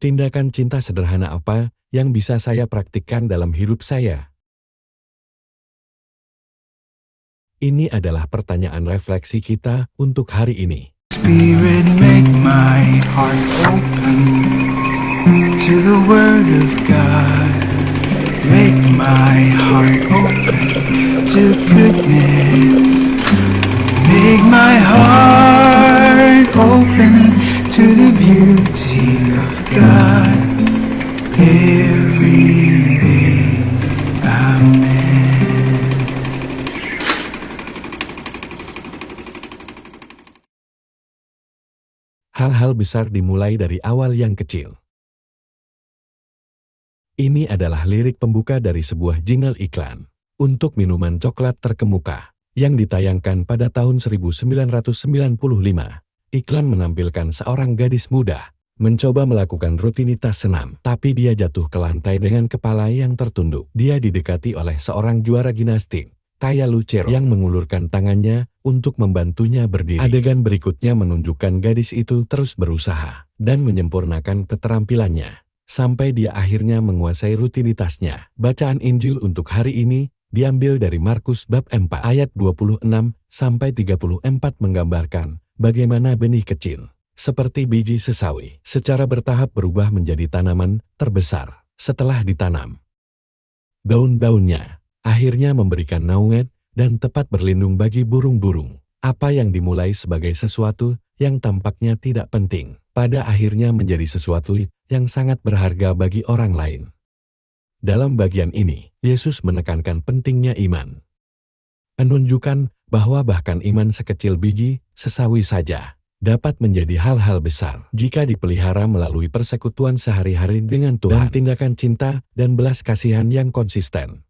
Tindakan cinta sederhana apa yang bisa saya praktikkan dalam hidup saya? Ini adalah pertanyaan refleksi kita untuk hari ini. Spirit, make my heart open to the Word of God. Make my heart open to goodness. Make my heart open to the beauty of God every day. Amen. Hal-hal besar dimulai dari awal yang kecil. Ini adalah lirik pembuka dari sebuah jingle iklan untuk minuman coklat terkemuka yang ditayangkan pada tahun 1995. Iklan menampilkan seorang gadis muda mencoba melakukan rutinitas senam, tapi dia jatuh ke lantai dengan kepala yang tertunduk. Dia didekati oleh seorang juara gimnastik, Taya Lucero, yang mengulurkan tangannya untuk membantunya berdiri. Adegan berikutnya menunjukkan gadis itu terus berusaha dan menyempurnakan keterampilannya sampai dia akhirnya menguasai rutinitasnya. Bacaan Injil untuk hari ini diambil dari Markus bab 4 ayat 26 sampai 34 menggambarkan bagaimana benih kecil seperti biji sesawi secara bertahap berubah menjadi tanaman terbesar setelah ditanam. Daun-daunnya akhirnya memberikan naungan dan tempat berlindung bagi burung-burung. Apa yang dimulai sebagai sesuatu yang tampaknya tidak penting, pada akhirnya menjadi sesuatu yang sangat berharga bagi orang lain. Dalam bagian ini, Yesus menekankan pentingnya iman. Menunjukkan bahwa bahkan iman sekecil biji sesawi saja dapat menjadi hal-hal besar jika dipelihara melalui persekutuan sehari-hari dengan Tuhan dan tindakan cinta dan belas kasihan yang konsisten.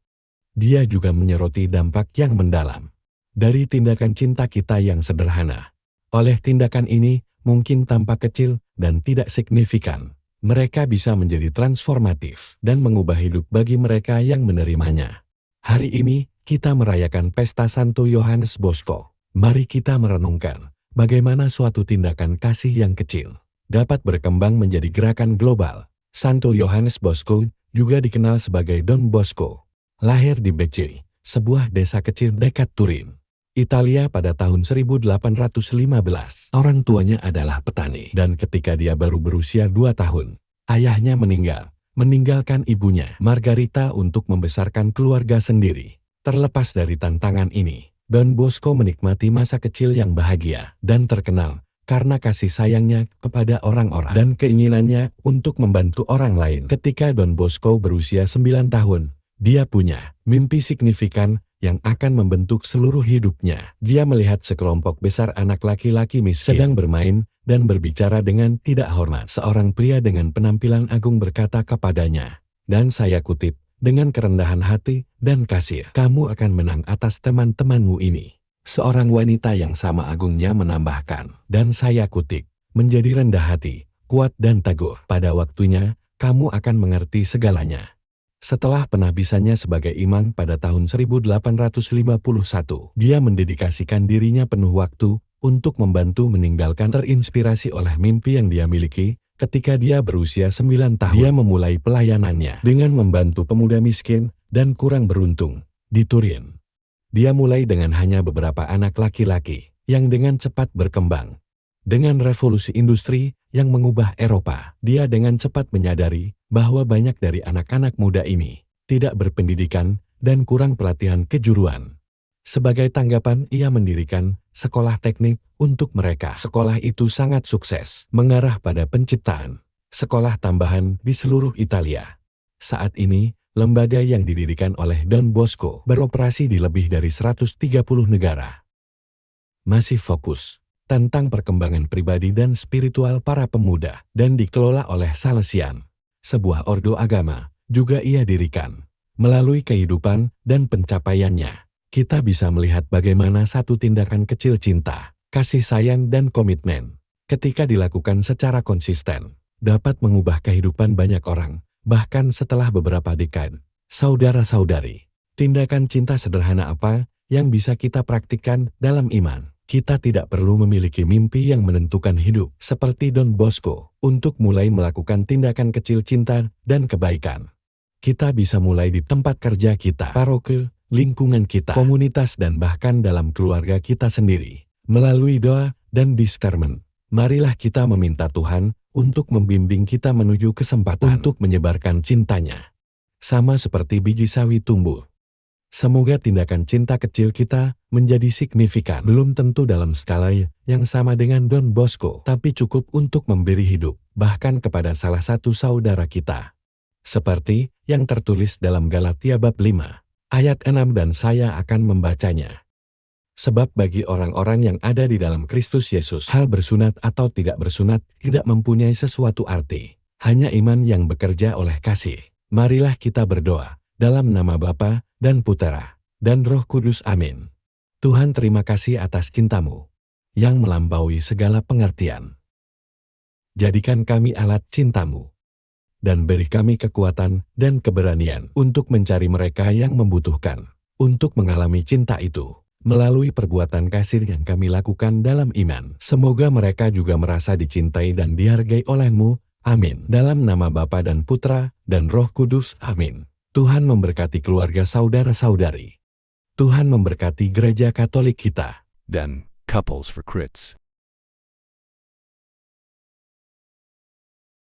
Dia juga menyoroti dampak yang mendalam dari tindakan cinta kita yang sederhana. Oleh tindakan ini, mungkin tampak kecil dan tidak signifikan, mereka bisa menjadi transformatif dan mengubah hidup bagi mereka yang menerimanya. Hari ini, kita merayakan pesta Santo Yohanes Bosco. Mari kita merenungkan bagaimana suatu tindakan kasih yang kecil dapat berkembang menjadi gerakan global. Santo Yohanes Bosco juga dikenal sebagai Don Bosco. Lahir di Becce, sebuah desa kecil dekat Turin, Italia pada tahun 1815. Orang tuanya adalah petani, dan ketika dia baru berusia 2 tahun, ayahnya meninggal, meninggalkan ibunya, Margarita, untuk membesarkan keluarga sendiri. Terlepas dari tantangan ini, Don Bosco menikmati masa kecil yang bahagia dan terkenal karena kasih sayangnya kepada orang-orang dan keinginannya untuk membantu orang lain. Ketika Don Bosco berusia 9 tahun, dia punya mimpi signifikan yang akan membentuk seluruh hidupnya. Dia melihat sekelompok besar anak laki-laki miskin sedang bermain dan berbicara dengan tidak hormat. Seorang pria dengan penampilan agung berkata kepadanya, dan saya kutip, dengan kerendahan hati dan kasih, kamu akan menang atas teman-temanmu ini. Seorang wanita yang sama agungnya menambahkan, dan saya kutip, menjadi rendah hati, kuat dan teguh. Pada waktunya, kamu akan mengerti segalanya. Setelah pengabdiannya sebagai imam pada tahun 1851, dia mendedikasikan dirinya penuh waktu untuk membantu meninggalkan. Terinspirasi oleh mimpi yang dia miliki, ketika dia berusia 9 tahun, dia memulai pelayanannya dengan membantu pemuda miskin dan kurang beruntung di Turin. Dia mulai dengan hanya beberapa anak laki-laki yang dengan cepat berkembang. Dengan revolusi industri yang mengubah Eropa, dia dengan cepat menyadari bahwa banyak dari anak-anak muda ini tidak berpendidikan dan kurang pelatihan kejuruan. Sebagai tanggapan, ia mendirikan sekolah teknik untuk mereka. Sekolah itu sangat sukses, mengarah pada penciptaan sekolah tambahan di seluruh Italia. Saat ini, lembaga yang didirikan oleh Don Bosco beroperasi di lebih dari 130 negara. Masih fokus tentang perkembangan pribadi dan spiritual para pemuda dan dikelola oleh Salesian, sebuah ordo agama, juga ia dirikan. Melalui kehidupan dan pencapaiannya, kita bisa melihat bagaimana satu tindakan kecil cinta, kasih sayang dan komitmen, ketika dilakukan secara konsisten, dapat mengubah kehidupan banyak orang, bahkan setelah beberapa dekade. Saudara-saudari, tindakan cinta sederhana apa yang bisa kita praktikkan dalam iman? Kita tidak perlu memiliki mimpi yang menentukan hidup seperti Don Bosco untuk mulai melakukan tindakan kecil cinta dan kebaikan. Kita bisa mulai di tempat kerja kita, paroke, lingkungan kita, komunitas dan bahkan dalam keluarga kita sendiri. Melalui doa dan discernment, marilah kita meminta Tuhan untuk membimbing kita menuju kesempatan untuk menyebarkan cintanya. Sama seperti biji sawi tumbuh. Semoga tindakan cinta kecil kita menjadi signifikan. Belum tentu dalam skala yang sama dengan Don Bosco, tapi cukup untuk memberi hidup, bahkan kepada salah satu saudara kita. Seperti yang tertulis dalam Galatia bab 5, ayat 6 dan saya akan membacanya. Sebab bagi orang-orang yang ada di dalam Kristus Yesus, hal bersunat atau tidak bersunat tidak mempunyai sesuatu arti. Hanya iman yang bekerja oleh kasih. Marilah kita berdoa dalam nama Bapa dan Putera dan Roh Kudus. Amin. Tuhan, terima kasih atas cinta-Mu yang melampaui segala pengertian. Jadikan kami alat cinta-Mu dan beri kami kekuatan dan keberanian untuk mencari mereka yang membutuhkan, untuk mengalami cinta itu melalui perbuatan kasih yang kami lakukan dalam iman. Semoga mereka juga merasa dicintai dan dihargai oleh-Mu. Amin. Dalam nama Bapa dan Putra dan Roh Kudus. Amin. Tuhan memberkati keluarga saudara-saudari. Tuhan memberkati gereja Katolik kita. Dan Couples for Crits.